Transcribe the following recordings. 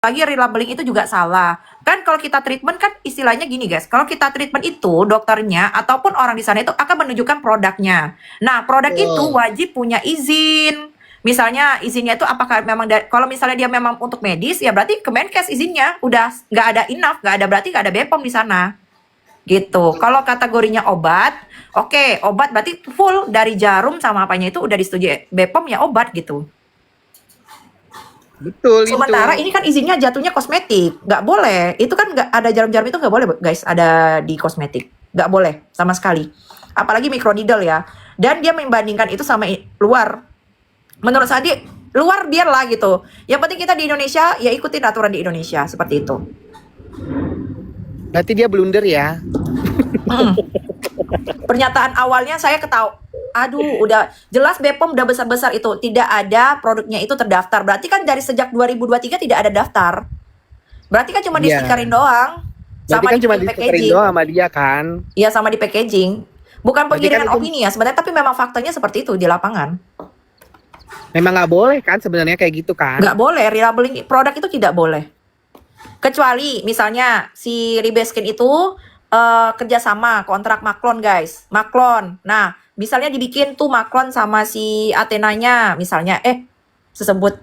lagi relabeling itu juga salah. Kan kalau kita treatment kan istilahnya gini guys, kalau kita treatment itu dokternya ataupun orang di sana itu akan menunjukkan produknya. Nah, produk itu Betul. wajib punya izin. Misalnya izinnya itu apakah memang kalau misalnya dia memang untuk medis ya berarti Kemenkes izinnya udah nggak ada enough, nggak ada berarti nggak ada BPOM di sana. Gitu. Kalau kategorinya obat, oke, obat berarti full dari jarum sama apanya itu udah disetujui BPOM ya obat gitu. Betul Sementara itu. ini kan izinnya jatuhnya kosmetik, nggak boleh. Itu kan nggak ada jarum-jarum itu nggak boleh guys, ada di kosmetik, nggak boleh sama sekali. Apalagi microneedle ya. Dan dia membandingkan itu sama luar. Menurut saya luar biarlah gitu. Yang penting kita di Indonesia ya ikutin aturan di Indonesia seperti itu. Berarti dia blunder ya. Pernyataan awalnya saya ketahui. Aduh, udah jelas BPOM udah besar-besar itu tidak ada produknya itu terdaftar. Berarti kan dari sejak 2023 tidak ada daftar. Berarti kan cuma di Iya. stikerin doang. Berarti Sama kan di cuma ditukerin packaging. doang sama dia kan. Iya, sama di packaging. Bukan Berarti kan pengiringan itu opini ya sebenarnya, tapi memang faktanya seperti itu di lapangan. memang nggak boleh kan sebenarnya kayak gitu kan. Nggak boleh, relabeling produk itu tidak boleh. Kecuali misalnya si Ribeskin itu kerjasama kontrak Maklon guys, Maklon. Nah, misalnya dibikin tuh Maklon sama si Athenanya, misalnya, sesebut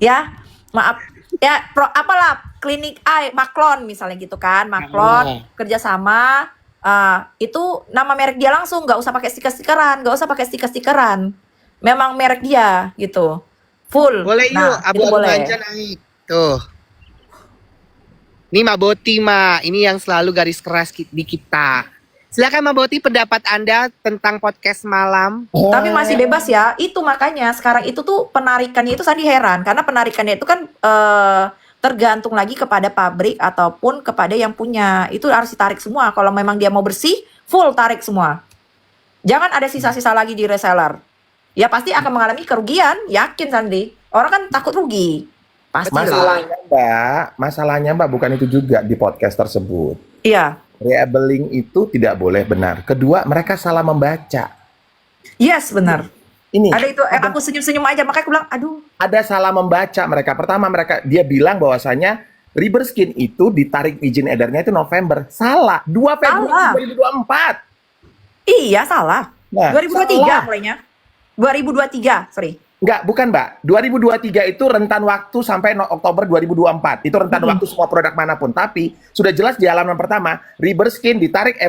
ya, maaf ya, apalah klinik A Maklon misalnya gitu kan, Maklon kerjasama. Itu nama merek dia langsung, nggak usah pakai stiker-stikeran, nggak usah pakai stiker-stikeran. Memang merek dia gitu, full. Boleh yuk, Nah, itu abu-abu boleh. ganja naik. Tuh. Ini Mbak Boti, ini yang selalu garis keras di kita. Silakan Mbak Boti, pendapat Anda tentang podcast malam. Tapi masih bebas ya. Itu makanya sekarang itu tuh penarikannya itu saya heran karena penarikannya itu kan tergantung lagi kepada pabrik ataupun kepada yang punya. Itu harus ditarik semua. Kalau memang dia mau bersih, full tarik semua. Jangan ada sisa-sisa lagi di reseller. Ya pasti akan mengalami kerugian, yakin Sandi. Orang kan takut rugi. Pasti. Masalahnya Mbak bukan itu juga di podcast tersebut. Iya. Relabeling itu tidak boleh benar. Kedua, mereka salah membaca. Yes, benar. Ini Ada itu aku senyum-senyum aja makanya aku bilang, aduh. ada salah membaca mereka. Pertama dia bilang bahwasanya Riberskin itu ditarik izin edarnya itu November. Salah. 2 Februari 2024. Iya, salah. Nah, 2023 salah. mulainya. 2023, sorry. Enggak, bukan Mbak. 2023 itu rentan waktu sampai Oktober 2024. Itu rentan waktu semua produk manapun. Tapi sudah jelas di halaman pertama, Riberskin ditarik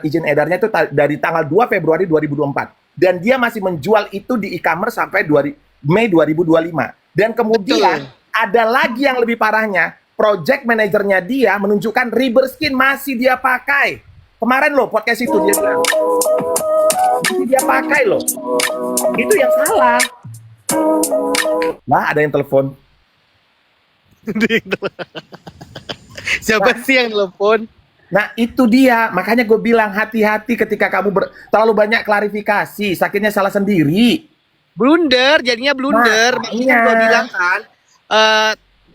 izin edarnya itu dari tanggal 2 Februari 2024. Dan dia masih menjual itu di e-commerce sampai Mei 2025. Dan kemudian ada lagi yang lebih parahnya, project manajernya dia menunjukkan Riberskin masih dia pakai. Kemarin loh podcast itu dia bilang. Masih dia pakai loh. Itu yang salah. Nah, ada yang telepon. Siapa sih yang telepon? Nah, itu dia. Makanya gue bilang hati-hati ketika kamu terlalu banyak klarifikasi. Sakitnya salah sendiri. Blunder, jadinya blunder. Makanya gue bilang kan.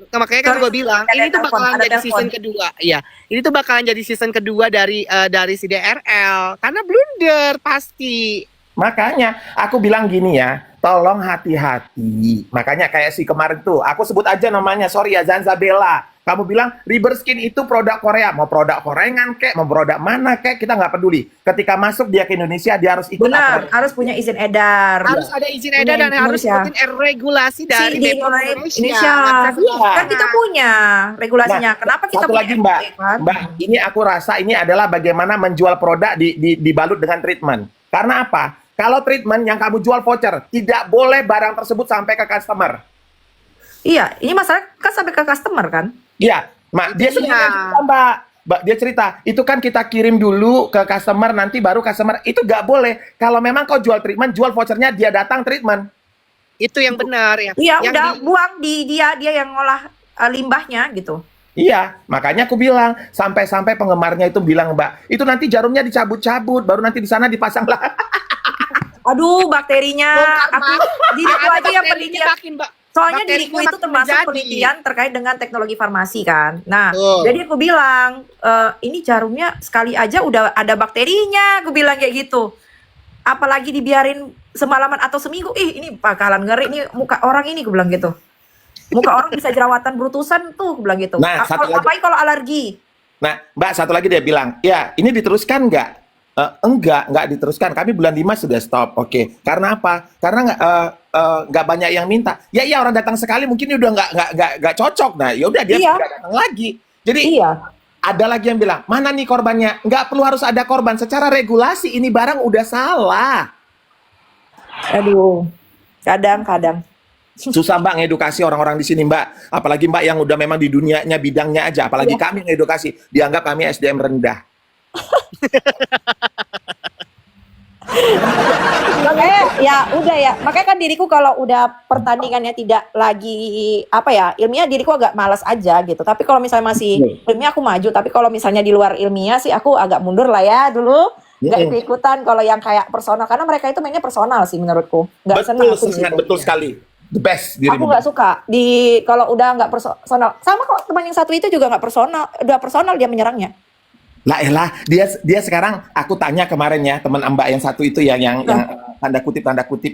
Makanya kan gue bilang ini tuh bakalan jadi season kedua. Iya, ini tuh bakalan jadi season kedua dari si DRL. Karena blunder pasti. Makanya aku bilang gini ya, tolong hati-hati. Makanya kayak si kemarin tuh, aku sebut aja namanya, sorry ya, Zanzabella. Kamu bilang Riberskin itu produk Korea, mau produk Korengan kek, mau produk mana kek, kita nggak peduli. Ketika masuk dia ke Indonesia, dia harus ikut Benar, harus punya izin edar. Harus ada izin edar dan harus ikutin regulasi dari di BPOM Indonesia. Kan kita punya regulasinya. Kenapa kita satu punya lagi Mbak, kan? Mbak, ini aku rasa ini adalah bagaimana menjual produk dibalut dengan treatment. Karena apa? Kalau treatment yang kamu jual voucher, tidak boleh barang tersebut sampai ke customer. Iya, ini masalah kan sampai ke customer kan? Iya, dia cerita Mbak, dia cerita, itu kan kita kirim dulu ke customer, nanti baru customer, itu nggak boleh. Kalau memang kau jual treatment, jual vouchernya, dia datang treatment. Itu yang benar ya. Iya, udah buang di dia yang ngolah limbahnya gitu. Iya, makanya aku bilang, sampai-sampai penggemarnya itu bilang, Mbak, itu nanti jarumnya dicabut-cabut, baru nanti di sana dipasang lah. Aduh, bakterinya. Diriku aja yang penelitian. Soalnya diriku itu termasuk penelitian terkait dengan teknologi farmasi kan. Nah, jadi aku bilang, ini jarumnya sekali aja udah ada bakterinya. Aku bilang kayak gitu. Apalagi dibiarin semalaman atau seminggu. Ini bakalan ngeri. Ini muka orang ini, aku bilang gitu. Muka orang bisa jerawatan berutusan tuh, aku bilang gitu. Nah, satu lagi. Apalagi kalau alergi. Nah, Mbak, satu lagi dia bilang, ya ini diteruskan nggak? Enggak diteruskan. Kami bulan 5 sudah stop. Oke. Karena apa? Karena nggak banyak yang minta. Ya iya, orang datang sekali mungkin dia udah nggak cocok. Nah, ya udah dia Iya. tidak datang lagi. Jadi Iya. ada lagi yang bilang, mana nih korbannya? Nggak perlu harus ada korban. Secara regulasi ini barang udah salah. Aduh. Kadang-kadang. Susah Mbak ngedukasi orang-orang di sini Mbak. Apalagi Mbak yang udah memang di dunianya bidangnya aja. Apalagi Iya. kami ngedukasi. Dianggap kami SDM rendah. Makanya ya udah ya. Makanya kan diriku kalau udah pertandingannya tidak lagi apa ya, ilmiah, diriku agak malas aja gitu. Tapi kalau misalnya masih ilmiah aku maju. Tapi kalau misalnya di luar ilmiah sih aku agak mundur lah ya dulu. Nggak ikut-ikutan kalau yang kayak personal. Karena mereka itu mainnya personal sih menurutku. Nggak senang aku di situ. Betul sekali. The best Aku dirimu. nggak suka di kalau udah nggak personal. Sama kok teman yang satu itu juga nggak personal. Udah personal dia menyerangnya. Lah elah, dia sekarang aku tanya kemarin ya teman Mbak yang satu itu ya yang tanda kutip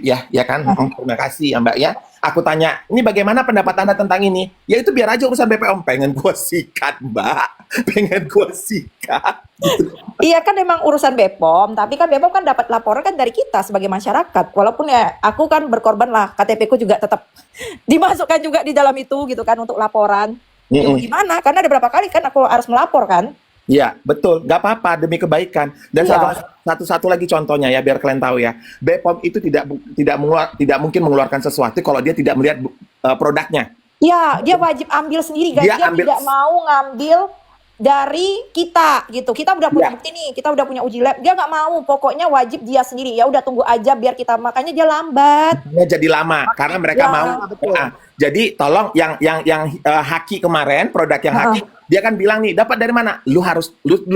ya kan. Terima kasih ya Mbak ya. Aku tanya, ini bagaimana pendapat Anda tentang ini? Ya itu biar aja urusan BPOM. Pengen gua sikat Mbak, pengen gua sikat. Gitu. Iya kan memang urusan BPOM, tapi kan BPOM kan dapat laporan kan dari kita sebagai masyarakat. Walaupun ya aku kan berkorban lah, KTP ku juga tetap dimasukkan juga di dalam itu gitu kan untuk laporan. Ya mau gimana? Karena ada berapa kali kan aku harus melapor kan. Iya, betul. Nggak apa-apa demi kebaikan. Dan Iya. satu lagi contohnya ya, biar kalian tahu ya. BPOM itu tidak mungkin mengeluarkan sesuatu kalau dia tidak melihat produknya. Iya, dia wajib ambil sendiri guys. Dia Dia ambil- tidak mau ngambil dari kita gitu. Kita udah punya Iya. bukti nih, kita udah punya uji lab. Dia nggak mau, pokoknya wajib dia sendiri. Ya udah tunggu aja biar kita, makanya dia lambat. Jadi lama karena mereka Ya, mau. betul. Jadi tolong yang Haki kemarin, produk yang Haki, dia kan bilang nih, dapat dari mana? Lu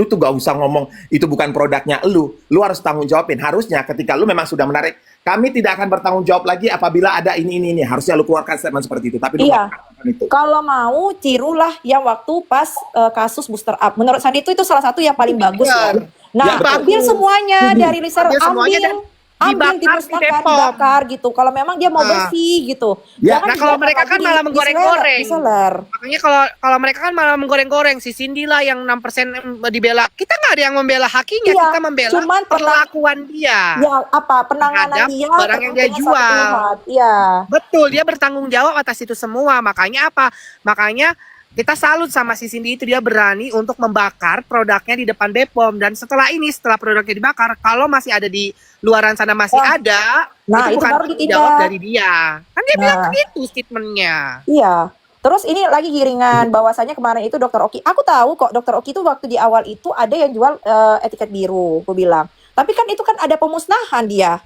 tuh gak usah ngomong itu bukan produknya lu harus tanggung jawabin. Harusnya ketika lu memang sudah menarik, kami tidak akan bertanggung jawab lagi apabila ada ini. Harusnya lu keluarkan statement seperti itu. Tapi lu Iya. nggak melakukan itu. Kalau mau tirulah yang waktu pas kasus booster up. Menurut Sandi itu salah satu yang paling bagus loh. Nah, Ya, betul. ambil semuanya dari research, Ambil semuanya dan ambil dibakar di dimusnahkan, Bepom. dibakar gitu. Kalau memang dia mau Nah. bersih gitu. Ya, Jangan nah kalau dibiarkan mereka lagi kan malah menggoreng-goreng. diseler. Makanya kalau mereka kan malah menggoreng-goreng, si Cindy lah yang 6% dibela. Kita nggak ada yang membela hakinya, Iya, kita membela cuman perlakuan dia. Ya apa penanganan Terhadap dia barang yang dia kepentingan jual. satu pihak. Iya. Betul, dia bertanggung jawab atas itu semua. Makanya apa? Makanya kita salut sama si Cindy itu, dia berani untuk membakar produknya di depan BPOM. Dan setelah produknya dibakar, kalau masih ada di luaran sana masih Wah. ada, Nah, itu bukan baru tanggung ditindak. jawab dari dia. Kan dia bilang Nah. begitu statementnya. Iya. Terus ini lagi giringan bahwasanya kemarin itu Dokter Oki. Aku tahu kok Dokter Oki itu waktu di awal itu ada yang jual etiket biru, aku bilang. Tapi kan itu kan ada pemusnahan dia.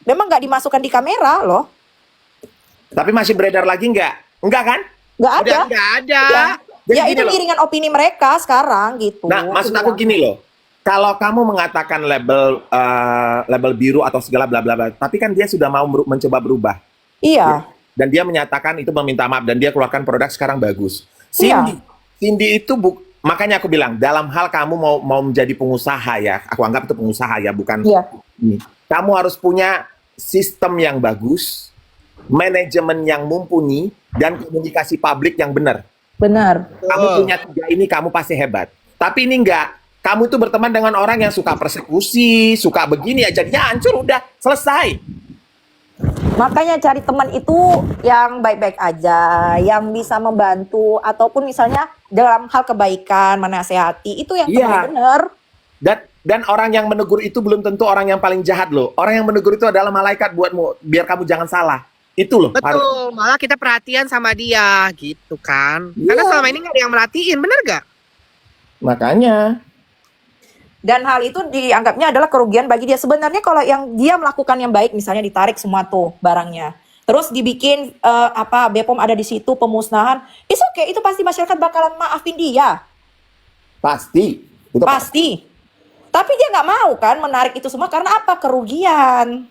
Memang nggak dimasukkan di kamera loh. Tapi masih beredar lagi nggak? Enggak kan? Nggak ada. Udah nggak ada. Ya, Jadi ya gini itu loh. giringan opini mereka sekarang gitu. Nah, maksud aku bilang. gini loh. Kalau kamu mengatakan label biru atau segala bla bla bla, tapi kan dia sudah mau mencoba berubah. Iya. Dan dia menyatakan itu meminta maaf dan dia keluarkan produk sekarang bagus. Iya. Cindy itu makanya aku bilang dalam hal kamu mau menjadi pengusaha ya, aku anggap itu pengusaha ya, bukan Iya. ini. Kamu harus punya sistem yang bagus, manajemen yang mumpuni, dan komunikasi publik yang benar. Benar. Kamu punya 3 ini, kamu pasti hebat. Tapi ini enggak. Kamu tuh berteman dengan orang yang suka persekusi, suka begini ya, jadinya hancur, udah selesai. Makanya cari teman itu yang baik-baik aja, yang bisa membantu ataupun misalnya dalam hal kebaikan, menasehati, itu yang Iya. benar. Dan orang yang menegur itu belum tentu orang yang paling jahat loh. Orang yang menegur itu adalah malaikat buatmu, biar kamu jangan salah. Itu loh. Betul, malah kita perhatian sama dia gitu kan. Karena Iya. selama ini nggak ada yang merhatiin, bener gak? Makanya. Dan hal itu dianggapnya adalah kerugian bagi dia. Sebenarnya kalau yang dia melakukan yang baik, misalnya ditarik semua tuh barangnya, terus dibikin BPOM ada di situ pemusnahan, it's okay, itu pasti masyarakat bakalan maafin dia, Pasti. Itu pasti. Tapi dia nggak mau kan menarik itu semua karena apa? Kerugian.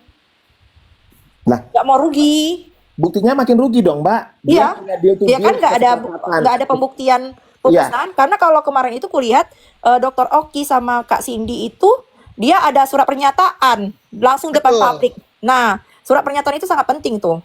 Nah. Nggak mau rugi. Buktinya makin rugi dong, Mbak. Iya. Dia kan nggak ada pembuktian pemusnahan. Karena kalau kemarin itu kulihat Dr. Oki sama Kak Cindy itu dia ada surat pernyataan langsung depan Betul. publik. Nah, surat pernyataan itu sangat penting tuh.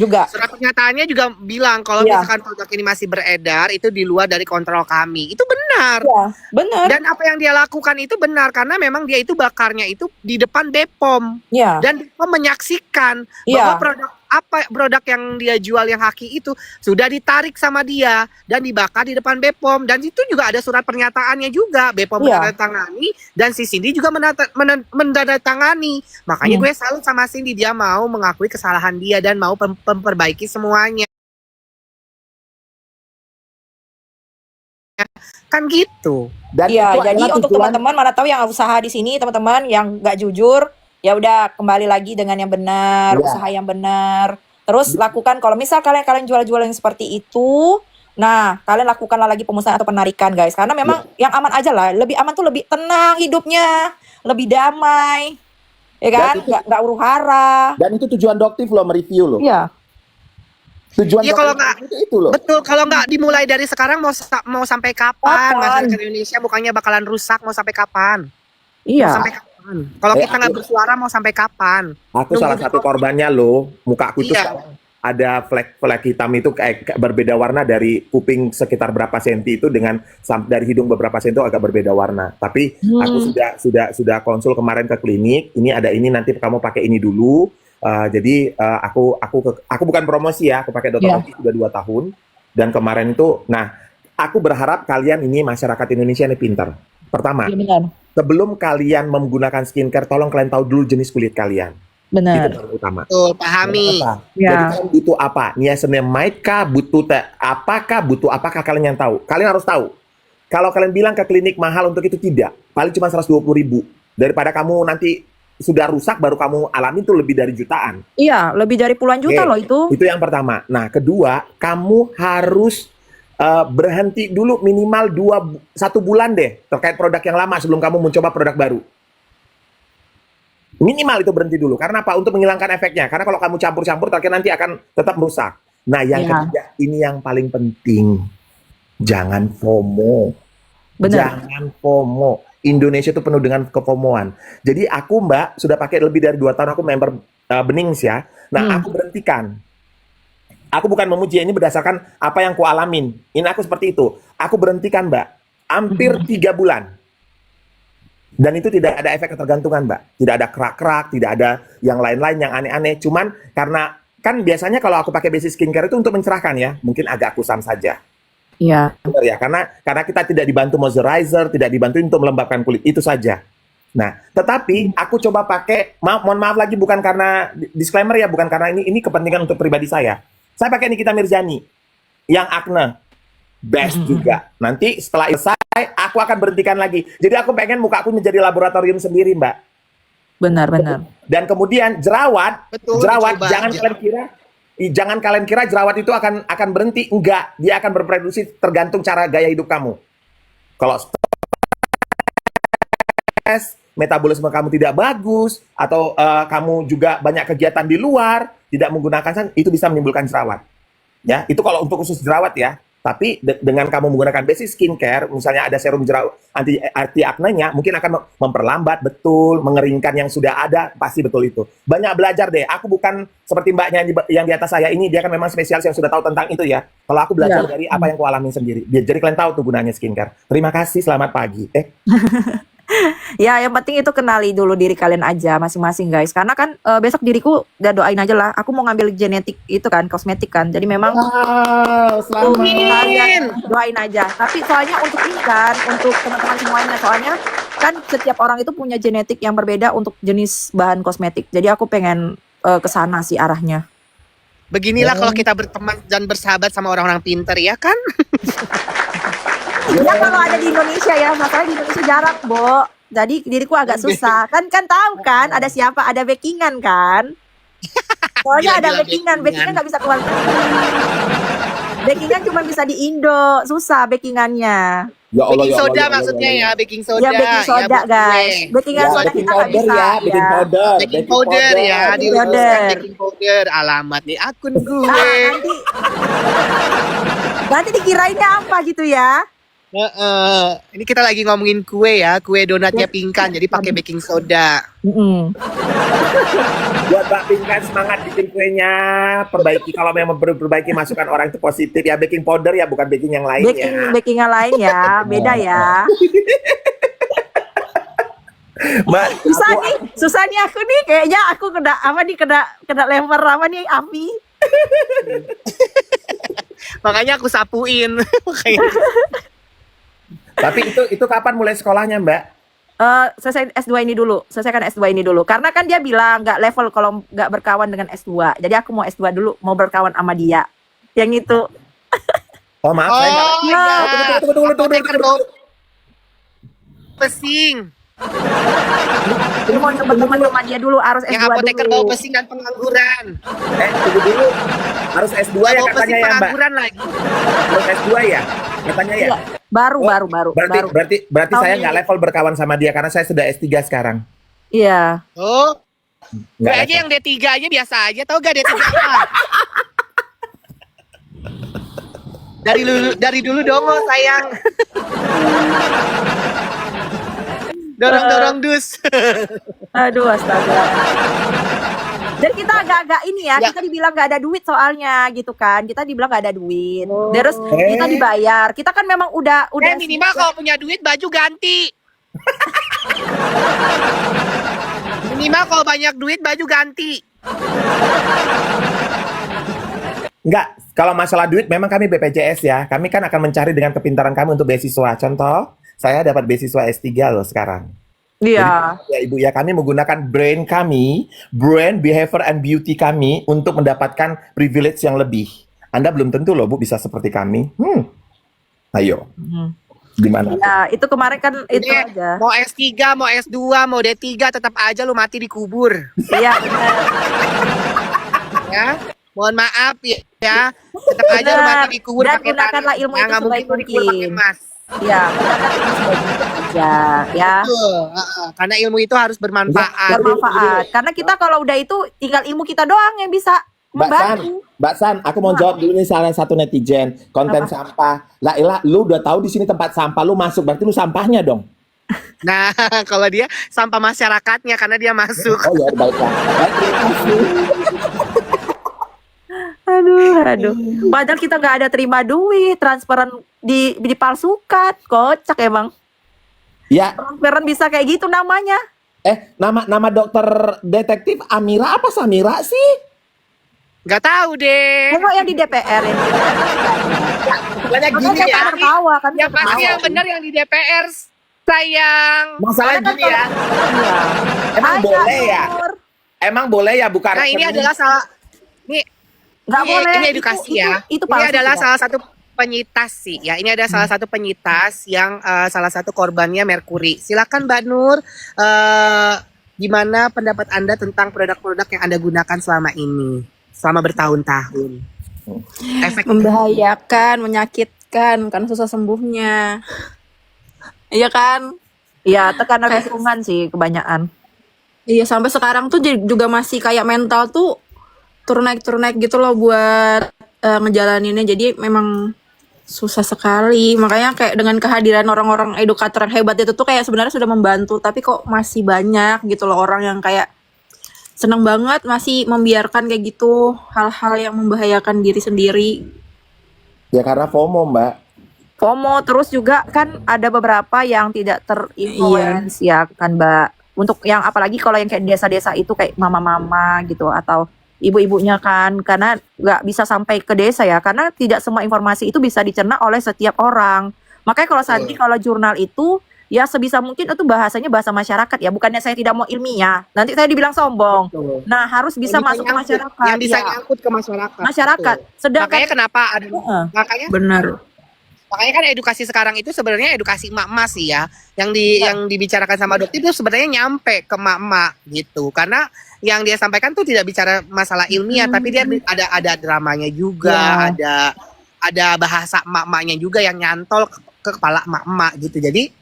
juga. Surat pernyataannya juga bilang kalau Iya. misalkan produk ini masih beredar itu di luar dari kontrol kami. Itu benar. Iya, benar. Dan apa yang dia lakukan itu benar karena memang dia itu bakarnya itu di depan BPOM. Iya. Dan BPOM menyaksikan Iya. bahwa produk yang dia jual yang haki itu sudah ditarik sama dia dan dibakar di depan BPOM, dan itu juga ada surat pernyataannya juga. BPOM Iya. menandatangani dan si Cindy juga menandatangani. Makanya gue salut sama Cindy, dia mau mengakui kesalahan dia dan mau memperbaiki semuanya. Kan gitu. Dan Iya, itu jadi adalah untuk tujuan- teman-teman mana tahu yang usaha di sini, teman-teman yang nggak jujur, ya udah kembali lagi dengan yang benar, Iya. usaha yang benar. Terus lakukan kalau misal kalian jual-jual yang seperti itu, nah kalian lakukanlah lagi pemusnahan atau penarikan guys, karena memang yang aman aja lah, lebih aman tuh lebih tenang hidupnya, lebih damai, ya kan? Dan itu- Nggak huru hara. Dan itu tujuan Doktif loh, mereview loh. Iya, Tujuan Iya, kalau Doktif itu loh. Betul, kalau nggak dimulai dari sekarang mau sampai kapan? Kapan? Masyarakat Indonesia bukannya bakalan rusak, mau sampai kapan? Mau iya. sampai kapan? Kalau kita nggak bersuara mau sampai kapan? Aku Nunggu salah satu korbannya loh. Muka aku tuh Iya. sekarang ada flek hitam itu kayak berbeda warna dari kuping sekitar berapa senti itu dengan dari hidung beberapa senti itu agak berbeda warna. Tapi aku sudah konsul kemarin ke klinik. Ini ada ini, nanti kamu pakai ini dulu. Jadi aku bukan promosi ya. Aku pakai Dr. Iya. Oki sudah 2 tahun. Dan kemarin itu, nah aku berharap kalian ini masyarakat Indonesia ini pintar. Pertama, Iya, benar. sebelum kalian menggunakan skincare, tolong kalian tahu dulu jenis kulit kalian. Itu Benar. yang utama. Tuh, pahami. Apa? Ya. Jadi kalian butuh apa? Niacinamide kah? Butuh apakah kalian yang tahu? Kalian harus tahu. Kalau kalian bilang ke klinik mahal untuk itu, tidak. Paling cuma 120.000. Daripada kamu nanti sudah rusak baru kamu alami, itu lebih dari jutaan. Iya, lebih dari puluhan juta Oke. loh itu. Itu yang pertama. Nah, kedua, kamu harus berhenti dulu minimal 1 bulan deh terkait produk yang lama sebelum kamu mencoba produk baru. Minimal itu berhenti dulu. Karena apa? Untuk menghilangkan efeknya. Karena kalau kamu campur-campur, nanti akan tetap merusak. Nah, yang Iya. ketiga, ini yang paling penting. Jangan FOMO. Benar. Jangan FOMO. Indonesia itu penuh dengan kefomoan. Jadi aku, Mbak, sudah pakai lebih dari 2 tahun aku member Benings ya. Nah, aku berhentikan. Aku bukan memuji, ini berdasarkan apa yang ku alamin. Ini aku seperti itu. Aku berhentikan, Mbak. Hampir 3 bulan. Dan itu tidak ada efek ketergantungan, Mbak. Tidak ada kerak-kerak, tidak ada yang lain-lain yang aneh-aneh. Cuman karena kan biasanya kalau aku pakai basic skincare itu untuk mencerahkan ya. Mungkin agak kusam saja. Iya. Benar ya, karena kita tidak dibantu moisturizer, tidak dibantu untuk melembabkan kulit, itu saja. Nah, tetapi aku coba pakai, mohon maaf lagi, bukan karena disclaimer ya, bukan karena ini kepentingan untuk pribadi saya. Saya pakai Nikita Mirzani yang acne, best juga. Nanti setelah selesai, aku akan berhentikan lagi. Jadi aku pengen muka aku menjadi laboratorium sendiri, Mbak. Benar. Dan kemudian jerawat, Betul, jerawat dicoba jangan aja. kalian kira jerawat itu akan berhenti. Enggak, dia akan berproduksi tergantung cara gaya hidup kamu. Kalau stres, metabolisme kamu tidak bagus, atau kamu juga banyak kegiatan di luar, tidak menggunakan itu bisa menimbulkan jerawat. Ya, itu kalau untuk khusus jerawat ya. Tapi dengan kamu menggunakan basic skincare, misalnya ada serum jerawat anti aknenya, mungkin akan memperlambat betul, mengeringkan yang sudah ada, pasti betul itu. Banyak belajar deh. Aku bukan seperti mbaknya yang di atas saya ini, dia kan memang spesialis yang sudah tahu tentang itu ya. Kalau aku belajar dari apa yang aku alami sendiri. Jadi kalian tahu tuh gunanya skincare. Terima kasih, selamat pagi. Ya, yang penting itu kenali dulu diri kalian aja masing-masing guys. Karena kan besok diriku udah doain aja lah. Aku mau ngambil genetik itu kan, kosmetik kan. Jadi memang Wow, selamat. kalian doain aja. Tapi soalnya untuk ini kan, untuk teman-teman semuanya, soalnya kan setiap orang itu punya genetik yang berbeda untuk jenis bahan kosmetik. Jadi aku pengen ke sana sih arahnya. Beginilah kalau kita berteman dan bersahabat sama orang-orang pinter, ya kan? Ya kalau ada di Indonesia ya, masalah di Indonesia jarang, Bo. Jadi diriku agak susah. Kan tahu kan ada siapa, ada backingan kan? Soalnya ada Gila-gila backingan backingan. nggak bisa keluar. Backingan cuma bisa di Indo, susah backingannya. Ya Allah, Baking ya Allah, soda ya Allah, maksudnya ya, baking soda. Ya baking soda buat guys. gue. Backingan Ya, soda baking kita nggak powder bisa. ya, baking powder. Baking powder ya, Baking diluruskan powder. baking powder. Alamat nih akun gue. Ah, nanti dikirainnya apa gitu ya? Ini kita lagi ngomongin kue ya, kue donatnya Pingkan, jadi pakai baking soda. Buat Mbak Pinkan semangat bikin kuenya, perbaiki kalau memang perbaiki masukan orang itu positif ya, baking powder ya, bukan baking yang lain ya. Baking yang lain ya, beda ya. Mbak, Susah nih aku nih, kayaknya aku kena lempar apa nih api. Makanya aku sapuin. Makanya. tapi itu kapan mulai sekolahnya Mbak? Selesai S2 ini dulu, selesaikan S2 ini dulu. Karena kan dia bilang nggak level kalau nggak berkawan dengan S2. Jadi aku mau S2 dulu, mau berkawan sama dia. Yang itu. Oh maaf, saya nggak. Oh iya. Tunggu. Pesing. Jadi mau teman-teman sama dia dulu, harus S2 Yang apoteker dulu. bawa pesing dan pengangguran. Tunggu dulu. Harus S2 ya Bawa katanya pesing ya Mbak. pengangguran lagi. Harus S2 ya katanya ya. Iya, baru. Berarti Tahun saya ini. nggak level berkawan sama dia karena saya sudah S3 sekarang. Iya. Oh, gue Nggak aja level. yang D3 aja biasa aja, tau gak D3 apa? Dari dulu dongo sayang. Dorong dus. Aduh, astaga. Dan kita agak-agak ini ya, Ya. kita dibilang nggak ada duit soalnya gitu kan. Kita dibilang nggak ada duit. Terus kita Eh. dibayar. Kita kan memang udah Minimal kalau punya duit baju ganti. Minimal kalau banyak duit baju ganti. Enggak, kalau masalah duit memang kami BPJS ya. Kami kan akan mencari dengan kepintaran kami untuk beasiswa. Contoh, saya dapat beasiswa S3 loh sekarang. Iya. Ya Ibu ya, kami menggunakan brain kami, brain, behavior, and beauty kami untuk mendapatkan privilege yang lebih. Anda belum tentu loh Bu bisa seperti kami. Ayo, gimana? Ya, itu kemarin kan itu Ini aja. mau S3, mau S2, mau D3 tetap aja lu mati dikubur. Iya, benar. Ya. Mohon maaf ya. Tetap aja lu mati dikubur Dan pakai gunakanlah ilmu itu nggak mungkin sebaik lu dikubur pakai mungkin. emas. Iya, gunakan ilmu sebaik mungkin aja, ya. Betul, karena ilmu itu harus bermanfaat. Bermanfaat. Karena kita kalau udah itu tinggal ilmu kita doang yang bisa Mbak San, aku mau jawab dulu nih salah satu netizen. Konten Apa? sampah. Lah ilah, lu udah tahu di sini tempat sampah, lu masuk berarti lu sampahnya dong. Nah, kalau dia sampah masyarakatnya karena dia masuk. Oh ya, baiklah. Baik, terima kasih. Aduh. Padahal kita nggak ada terima duit, transferan dipalsukan. Kocak emang. Ya, Transferan bisa kayak gitu namanya. nama dokter detektif Amira apa Samira sih? Nggak tahu deh. Tengok yang di DPR ini. Makanya Makanya gini saya ya. tertawa kan. Yang pasti yang benar yang di DPR sayang. Masalahnya gini ya. Emang Ayo, boleh ya? Nur. Emang boleh ya bukan? Nah, ini adalah salah Nggak boleh. Ini edukasi ya. Itu Ini palsu, adalah tidak? salah satu penyitas sih ya. Ini ada salah satu penyitas yang salah satu korbannya Merkuri. Silakan Mbak Nur, gimana pendapat Anda tentang produk-produk yang Anda gunakan selama ini, selama bertahun-tahun? Efek Membahayakan, menyakitkan karena susah sembuhnya. Iya kan? Iya, tekanan lingkungan sih kebanyakan. Iya, sampai sekarang tuh juga masih kayak mental tuh turun naik gitu loh buat ngejalaninnya. Jadi memang susah sekali. Makanya kayak dengan kehadiran orang-orang edukator yang hebat itu tuh kayak sebenarnya sudah membantu, tapi kok masih banyak gitu loh orang yang kayak seneng banget masih membiarkan kayak gitu hal-hal yang membahayakan diri sendiri. Ya karena FOMO, Mbak. FOMO, terus juga kan ada beberapa yang tidak terinfluence ya kan Mbak. Untuk yang apalagi kalau yang kayak desa-desa itu kayak mama-mama gitu atau ibu-ibunya kan, karena nggak bisa sampai ke desa ya, karena tidak semua informasi itu bisa dicerna oleh setiap orang. Makanya kalau Santi kalau jurnal itu ya sebisa mungkin itu bahasanya bahasa masyarakat ya, bukannya saya tidak mau ilmiah, nanti saya dibilang sombong. Nah harus bisa masuk ke masyarakat. yang bisa ya. nyangkut ke masyarakat. Masyarakat. Betul. Sedangkan Makanya kenapa ada Heeh. Benar. Makanya kan edukasi sekarang itu sebenarnya edukasi emak-emak sih ya. Yang dibicarakan sama dokter itu sebenarnya nyampe ke emak-emak gitu. Karena yang dia sampaikan tuh tidak bicara masalah ilmiah, tapi dia ada dramanya juga, ada bahasa emak-emaknya juga yang nyantol ke kepala emak-emak gitu. Jadi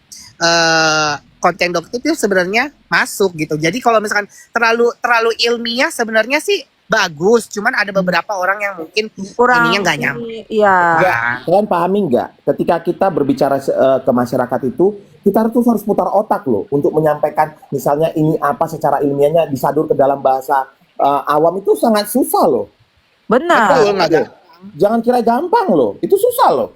konten dokter itu sebenarnya masuk gitu. Jadi kalau misalkan terlalu ilmiah sebenarnya sih bagus, cuman ada beberapa orang yang mungkin Kurang ininya nggak nyampe. Iya. Enggak, kalian pahami nggak? Ketika kita berbicara ke masyarakat itu, kita harus putar otak loh untuk menyampaikan misalnya ini apa secara ilmiahnya disadur ke dalam bahasa awam itu sangat susah loh. Benar. Betul, nggak gampang. Jangan kira gampang loh, itu susah loh.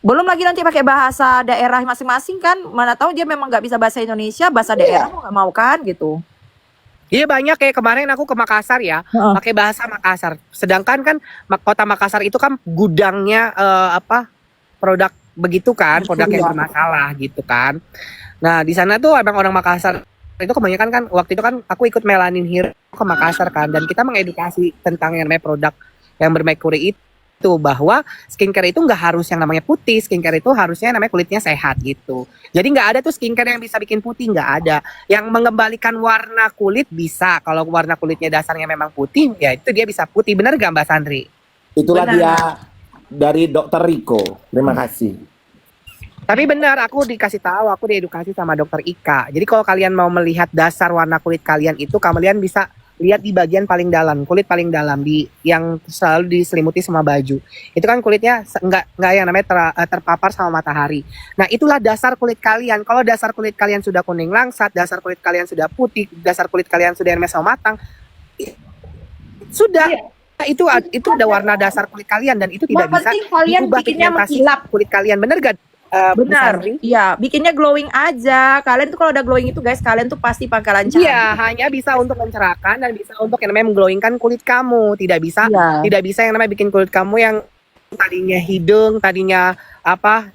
Belum lagi nanti pakai bahasa daerah masing-masing kan, mana tahu dia memang nggak bisa bahasa Indonesia, bahasa daerah mau nggak mau kan gitu. Iya banyak kayak kemarin aku ke Makassar ya, Heeh. pakai bahasa Makassar. Sedangkan kan kota Makassar itu kan gudangnya produk begitu kan, produk yang Iya. bermasalah gitu kan. Nah di sana tuh emang orang Makassar itu kebanyakan kan waktu itu kan aku ikut Melanin Hero ke Makassar kan, dan kita mengedukasi tentang yang namanya produk yang bermerkuri itu, bahwa skincare itu nggak harus yang namanya putih, skincare itu harusnya namanya kulitnya sehat gitu. Jadi nggak ada tuh skincare yang bisa bikin putih, nggak ada. Yang mengembalikan warna kulit bisa, kalau warna kulitnya dasarnya memang putih, ya itu dia bisa putih. Bener gak Mbak Sandri? Itulah Benar. dia dari Dokter Rico. Terima kasih. Tapi benar, aku dikasih tahu, aku diedukasi sama dokter Ika. Jadi kalau kalian mau melihat dasar warna kulit kalian itu, kalian bisa lihat di bagian paling dalam, kulit paling dalam di yang selalu diselimuti sama baju. Itu kan kulitnya nggak yang namanya terpapar sama matahari. Nah, itulah dasar kulit kalian. Kalau dasar kulit kalian sudah kuning langsat, dasar kulit kalian sudah putih, dasar kulit kalian sudah mesau matang, sudah. Nah, itu ada warna dasar kulit kalian, dan itu tidak Yang bisa penting kalian diubah bikinnya pigmentasi mengkilap. kulit kalian. Bener gak? Bu Benar. Sandri? Iya, bikinnya glowing aja. Kalian tuh kalau udah glowing itu guys, kalian tuh pasti bakalan cantik. Iya, hanya bisa untuk mencerahkan dan bisa untuk yang namanya mengglowingkan kulit kamu. Tidak bisa, Iya. tidak bisa yang namanya bikin kulit kamu yang tadinya hidung, tadinya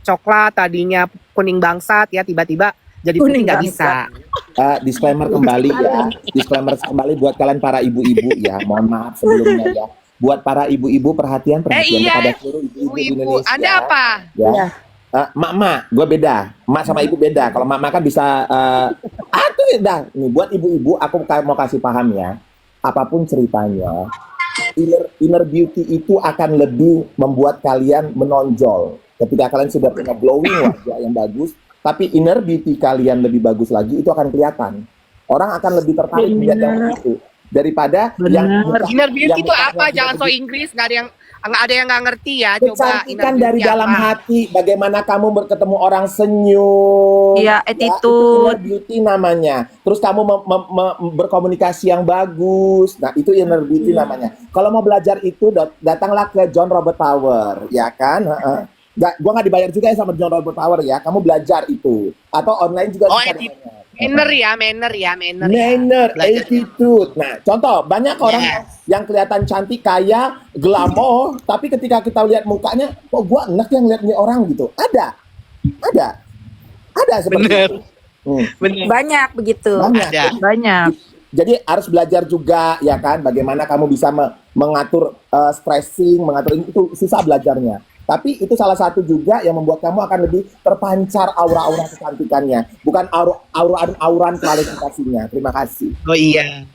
coklat, tadinya kuning bangsat ya tiba-tiba jadi putih, Kuning nggak bangsat. bisa. Disclaimer kembali ya. Disclaimer kembali buat kalian para ibu-ibu ya. Mohon maaf sebelumnya ya. Buat para ibu-ibu perhatian Iya, kepada seluruh ibu-ibu di Ibu, Indonesia. Anda apa? Ya. Iya. Mak, gue beda. Mak sama ibu beda. Kalau mak kan bisa, tuh dah. Nih buat ibu-ibu, aku mau kasih paham ya. Apapun ceritanya, inner beauty itu akan lebih membuat kalian menonjol. Ketika kalian sudah punya glowing wajah yang bagus, tapi inner beauty kalian lebih bagus lagi, itu akan kelihatan. Orang akan lebih tertarik melihat yang itu daripada yang Inner beauty yang itu mukanya apa? tidak Jangan so begitu. Inggris, nggak ada yang nggak ngerti ya. Coba Kecantikan inner dari beauty dalam apa? hati, bagaimana kamu bertemu orang senyum. Iya, Ya, itu attitude. inner beauty namanya. Terus kamu berkomunikasi yang bagus. Nah, itu inner beauty namanya. Kalau mau belajar itu, datanglah ke John Robert Power, ya kan? Gua nggak dibayar juga ya sama John Robert Power ya. Kamu belajar itu. Atau online juga Oh, bisa attitude. dibayar. Manner ya. Manner, Belajar. attitude. Nah, contoh, banyak orang Yes. yang kelihatan cantik, kaya, glamor, tapi ketika kita lihat mukanya, kok gua enak yang lihat nih orang gitu. Ada seperti Bener. itu. Bener. Banyak begitu. Banyak. Ada. Banyak. Jadi harus belajar juga ya kan, bagaimana kamu bisa mengatur stressing, mengatur itu susah belajarnya. Tapi itu salah satu juga yang membuat kamu akan lebih terpancar aura-aura kecantikannya, bukan auran kualifikasinya. Terima kasih. Oh iya.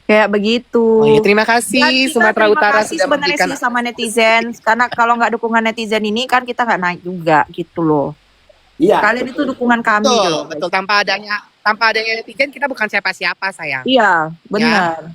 Kayak begitu. Oh iya, terima kasih Dan kita Sumatera terima Utara kasih sudah sebenarnya memberikan. sih sama netizen, karena kalau nggak dukungan netizen ini kan kita nggak naik juga gitu loh. Iya. Kalian itu dukungan kami Betul, loh. betul. Tanpa adanya netizen kita bukan siapa-siapa sayang. Iya, benar.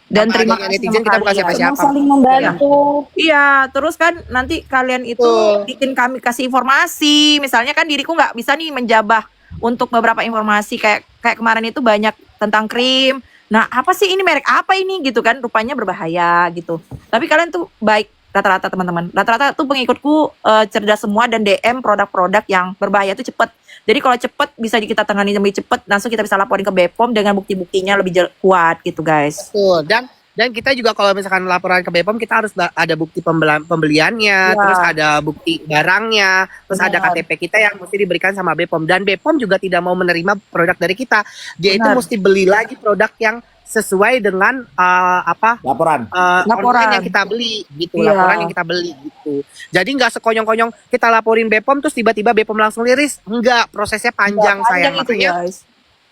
Dan Tanpa terima adanya kasih netizen sama kita bukan kalian. siapa-siapa. saling membantu. Iya, terus kan nanti kalian itu Betul. bikin kami kasih informasi. Misalnya kan diriku nggak bisa nih menjabah untuk beberapa informasi kayak kemarin itu banyak tentang krim. Nah, apa sih ini merek apa ini gitu kan? Rupanya berbahaya gitu. Tapi kalian tuh baik rata-rata teman-teman. Rata-rata tuh pengikutku cerdas semua dan DM produk-produk yang berbahaya itu cepet. Jadi kalau cepet bisa kita tangani lebih cepet, langsung kita bisa laporin ke BPOM dengan bukti-buktinya lebih kuat gitu guys. Betul. Dan kita juga kalau misalkan laporan ke BPOM kita harus ada bukti pembeliannya, Ya. terus ada bukti barangnya, terus ada Benar. KTP kita yang mesti diberikan sama BPOM, dan BPOM juga tidak mau menerima produk dari kita. Dia itu Benar. mesti beli lagi produk yang sesuai dengan Laporan. Laporan. online yang kita beli gitu, Iya. laporan yang kita beli gitu. Jadi nggak sekonyong-konyong kita laporin BPOM terus tiba-tiba BPOM langsung liris, enggak, prosesnya panjang sayang. itu guys.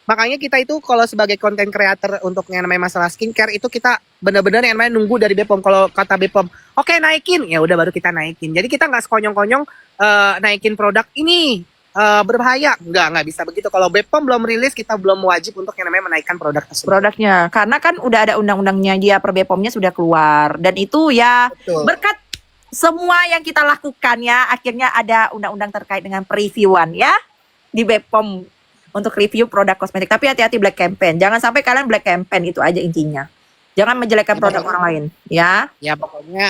Makanya kita itu kalau sebagai content creator untuk yang namanya masalah skincare itu kita benar-benar yang namanya nunggu dari BPOM. Kalau kata BPOM, oke naikin, ya udah baru kita naikin. Jadi kita nggak sekonyong-konyong naikin produk ini berbahaya. Nggak bisa begitu. Kalau BPOM belum rilis, kita belum wajib untuk yang namanya menaikkan produk tersebut. Produknya, karena kan udah ada undang-undangnya, dia per BPOM-nya sudah keluar, dan itu ya Betul. berkat semua yang kita lakukan ya, akhirnya ada undang-undang terkait dengan previewan ya di BPOM untuk review produk kosmetik. Tapi hati-hati black campaign, jangan sampai kalian black campaign, itu aja intinya. Jangan menjelekkan Ya, produk pokoknya- orang lain ya. Ya pokoknya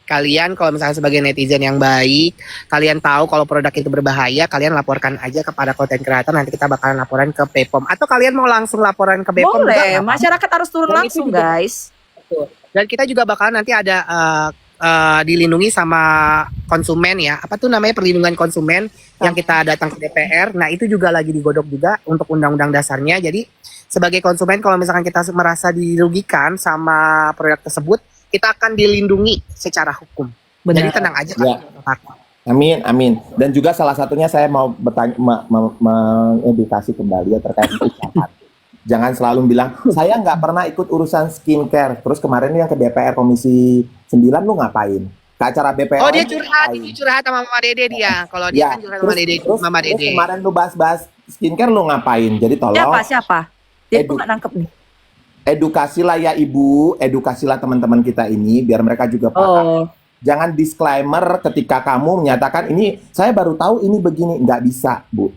kalian kalau misalnya sebagai netizen yang baik, kalian tahu kalau produk itu berbahaya, kalian laporkan aja kepada konten creator, nanti kita bakalan laporan ke BPOM. Atau kalian mau langsung laporan ke BPOM juga Boleh, nggak apa-apa. masyarakat harus turun Dan itu langsung juga- guys. Dan kita juga bakalan nanti ada dilindungi sama konsumen ya. Apa tuh namanya, perlindungan konsumen yang kita datang ke DPR. Nah itu juga lagi digodok juga untuk undang-undang dasarnya. Jadi sebagai konsumen kalau misalkan kita merasa dirugikan sama produk tersebut, kita akan dilindungi secara hukum. Jadi Benar. tenang aja. Ya. Amin, amin. Dan juga salah satunya saya mau bertanya, mengedukasi kembali ya terkait ucapan. Jangan selalu bilang, saya nggak pernah ikut urusan skincare. Terus kemarin yang ke DPR Komisi 9 lu ngapain? Ke acara BPOM Oh dia lu curhat, ngapain? ini curhat sama Mama Dede dia. Kalau dia Ya, kan curhat sama Dede, Mama terus Dede. kemarin lu bahas-bahas skincare lu ngapain? Jadi tolong Siapa? Dia tuh Edu- nggak nangkep nih. edukasilah ya Ibu, edukasilah teman-teman kita ini biar mereka juga paham. Oh, Jangan disclaimer ketika kamu menyatakan ini saya baru tahu ini begini, nggak bisa Bu.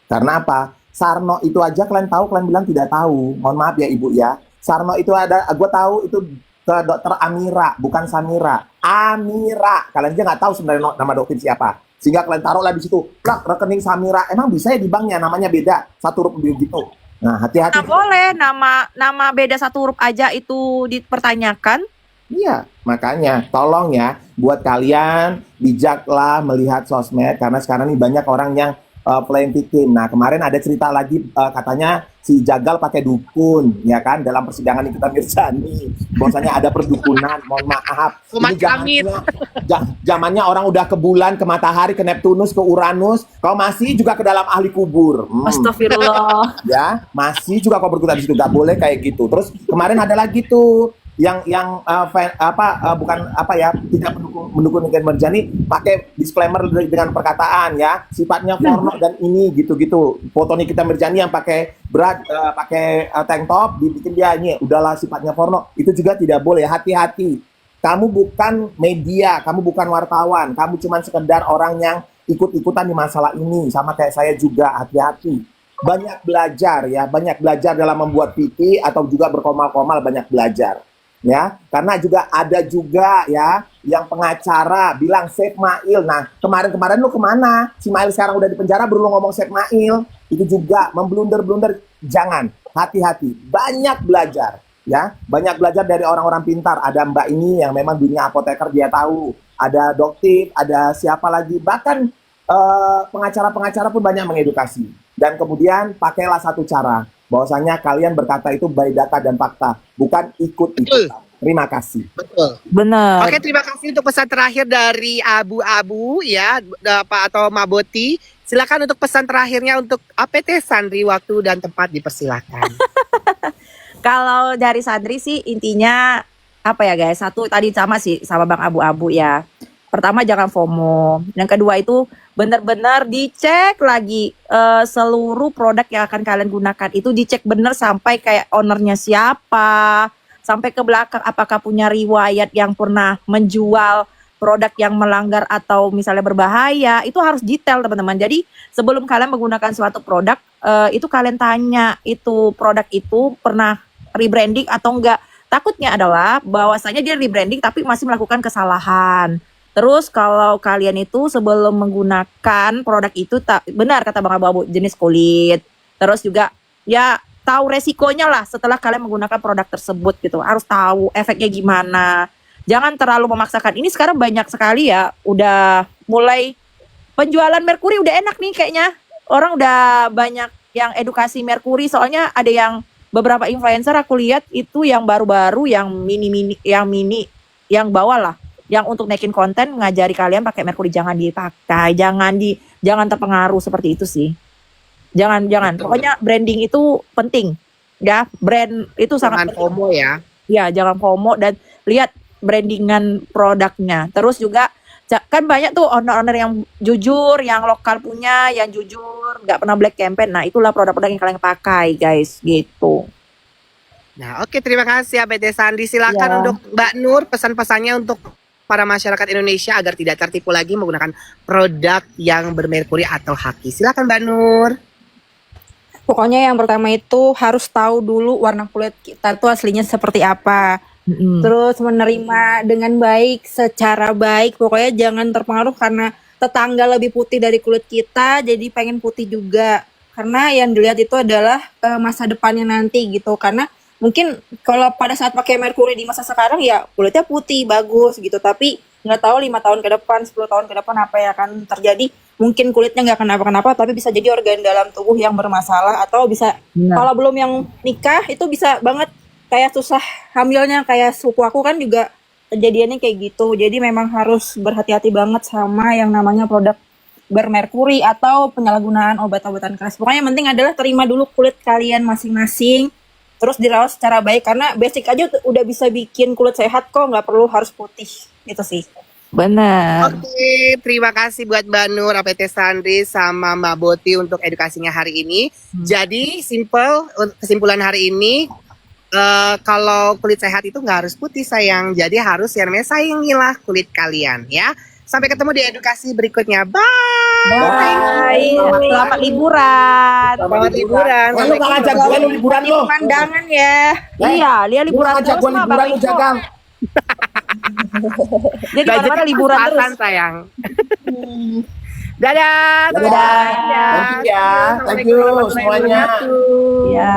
Karena apa? Sarno itu aja kalian tahu, kalian bilang tidak tahu. Mohon maaf ya Ibu ya. Sarno itu ada, gue tahu itu dokter Amira, bukan Samira. Amira, kalian aja nggak tahu sebenarnya nama dokter siapa. Sehingga kalian taruhlah di situ, plak rekening Samira. Emang bisa ya di banknya namanya beda, satu huruf gitu. Nah hati-hati. nah boleh nama beda satu huruf aja itu dipertanyakan. Iya, makanya tolong ya buat kalian bijaklah melihat sosmed karena sekarang ini banyak orang yang playing victim. Nah, kemarin ada cerita lagi katanya si Jagal pakai dukun, ya kan, dalam persidangan Nikita Mirzani. Bahwasanya ada perdukunan, mohon maaf. Umat kami. Zamannya orang udah ke bulan, ke matahari, ke Neptunus, ke Uranus. Kau masih juga ke dalam ahli kubur. Astagfirullah. Ya, masih juga kau berkutat di situ, nggak boleh kayak gitu. Terus kemarin ada lagi tuh yang tidak mendukung Nikita Mirzani pakai disclaimer dengan perkataan ya sifatnya porno dan ini gitu-gitu, foto Nikita Mirzani yang pakai tank top dibikin dia ini udahlah sifatnya porno, itu juga tidak boleh. Hati-hati, kamu bukan media, kamu bukan wartawan, kamu cuma sekedar orang yang ikut-ikutan di masalah ini, sama kayak saya juga. Hati-hati, banyak belajar ya, banyak belajar dalam membuat PT atau juga berkomal-komal, banyak belajar ya, karena juga ada juga ya yang pengacara bilang save Mail. Nah kemarin lu kemana? Si Mail sekarang udah di penjara baru lu ngomong save Mail. Itu juga memblunder. Jangan, hati-hati, banyak belajar ya, banyak belajar dari orang-orang pintar. Ada Mbak ini yang memang dunia apoteker dia tahu, ada dokter, ada siapa lagi, bahkan pengacara-pengacara pun banyak mengedukasi. Dan kemudian pakailah satu cara, bahwasanya kalian berkata itu by data dan fakta, bukan ikut-ikutan. Terima kasih. Betul. Benar. Oke, terima kasih untuk pesan terakhir dari Abu-Abu ya, Pak atau Maboti. Silakan untuk pesan terakhirnya untuk APT Sandri, waktu dan tempat dipersilakan. Kalau dari Sandri sih intinya apa ya guys? Satu tadi sama sih sama Bang Abu-Abu ya. Pertama jangan FOMO. Yang kedua itu benar-benar dicek lagi seluruh produk yang akan kalian gunakan itu dicek benar sampai kayak ownernya siapa, sampai ke belakang apakah punya riwayat yang pernah menjual produk yang melanggar atau misalnya berbahaya. Itu harus detail teman-teman. Jadi sebelum kalian menggunakan suatu produk itu kalian tanya itu produk itu pernah rebranding atau enggak. Takutnya adalah bahwasanya dia rebranding tapi masih melakukan kesalahan. Terus kalau kalian itu sebelum menggunakan produk itu benar kata Bang Abu-Abu, jenis kulit. Terus juga ya tahu resikonya lah setelah kalian menggunakan produk tersebut gitu. Harus tahu efeknya gimana. Jangan terlalu memaksakan. Ini sekarang banyak sekali ya, udah mulai penjualan merkuri udah enak nih kayaknya. Orang udah banyak yang edukasi merkuri, soalnya ada yang beberapa influencer aku lihat itu yang baru-baru yang mini yang bawah lah, yang untuk naikin konten mengajari kalian pakai merkuri. Jangan dipakai, jangan terpengaruh seperti itu sih. Jangan. Betul. Pokoknya branding itu penting. Ya, brand itu sangat Jangan FOMO ya. Ya, jangan FOMO dan lihat brandingan produknya. Terus juga Kan banyak tuh owner-owner yang jujur, yang lokal punya, yang jujur, nggak pernah black campaign. Nah, itulah produk-produk yang kalian pakai, guys, gitu. Nah, oke, terima kasih ya PT Sandi. Silakan Ya. untuk Mbak Nur pesan-pesannya untuk para masyarakat Indonesia agar tidak tertipu lagi menggunakan produk yang bermerkuri atau haki. Silakan Mbak Nur. Pokoknya yang pertama itu harus tahu dulu warna kulit kita tuh aslinya seperti apa. Terus menerima dengan baik, secara baik. Pokoknya jangan terpengaruh karena tetangga lebih putih dari kulit kita, jadi pengen putih juga. Karena yang dilihat itu adalah masa depannya nanti gitu. Karena mungkin kalau pada saat pakai merkuri di masa sekarang ya kulitnya putih, bagus gitu. Tapi nggak tahu 5 tahun ke depan, 10 tahun ke depan apa yang akan terjadi. Mungkin kulitnya nggak kenapa-kenapa, tapi bisa jadi organ dalam tubuh yang bermasalah. Atau bisa, kalau belum yang nikah, itu bisa banget kayak susah hamilnya, kayak sepupu aku kan juga kejadiannya kayak gitu. Jadi memang harus berhati-hati banget sama yang namanya produk bermerkuri atau penyalahgunaan obat-obatan keras. Pokoknya yang penting adalah terima dulu kulit kalian masing-masing, terus dirawat secara baik, karena basic aja udah bisa bikin kulit sehat kok, nggak perlu harus putih. Itu sih. Benar. Oke, terima kasih buat Mbak Nur, APT Sandri, sama Mbak Boti untuk edukasinya hari ini. Jadi, kesimpulan hari ini, kalau kulit sehat itu nggak harus putih sayang, jadi harus yang namanya sayangilah kulit kalian ya. Sampai ketemu di edukasi berikutnya. Bye. Bye. Selamat liburan. Selamat liburan. Lu nggak ngajak gue lu liburan lo. Pemandangan ya. Iya, Lia Lu liburan nggak ngajak terus gue mah liburan Bang lu Iko. jagal. Dia di mana-mana liburan terus. Kesempatan, sayang. Dadah. Dadah. Thank you ya. Thank you semuanya. Iya.